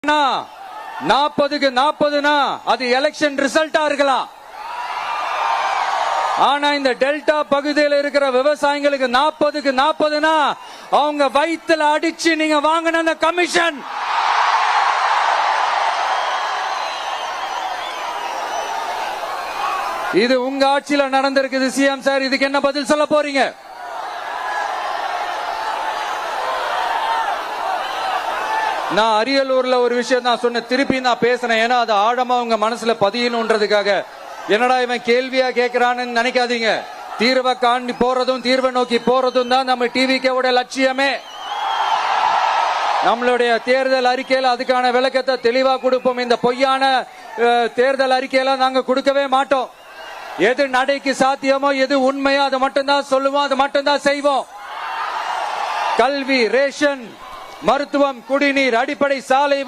40க்கு 40னா அது எலெக்ஷன் ரிசல்ட்டா இருக்கலாம். ஆனா இந்த டெல்டா பகுதியில் இருக்கிற விவசாயிகளுக்கு 40க்கு 40னா அவங்க வயித்துல அடிச்சு நீங்க வாங்கின அந்த கமிஷன். இது உங்க ஆட்சியில நடந்திருக்குது சிஎம் சார். இதுக்கு என்ன பதில் சொல்ல போறீங்க? நான் அரியலூர்ல ஒரு விஷயம் தான் சொன்ன, திருப்பி நான் பேசுறேன். ஏன்னா அது ஆழமா உங்க மனசுல பதியணும்ன்றதுக்காக. என்னடா இவன் கேள்வியா கேட்கிறான்னு நினைக்காதீங்க. தீர்வை காண்டி போறதும் தீர்வை நோக்கி போறதும் தான் நம்ம டிவிக்கோட லட்சியமே. நம்மளுடைய தேர்தல் அறிக்கையில அதுக்கான விளக்கத்தை தெளிவா கொடுப்போம். இந்த பொய்யான தேர்தல் அறிக்கையில நாங்க கொடுக்கவே மாட்டோம். எது நடைக்கு சாத்தியமோ எது உண்மையோ அதை மட்டும்தான் சொல்லுவோம், அதை மட்டும்தான் செய்வோம். கல்வி, ரேஷன், மருத்துவம், குடிநீர், அடிப்படை சாலை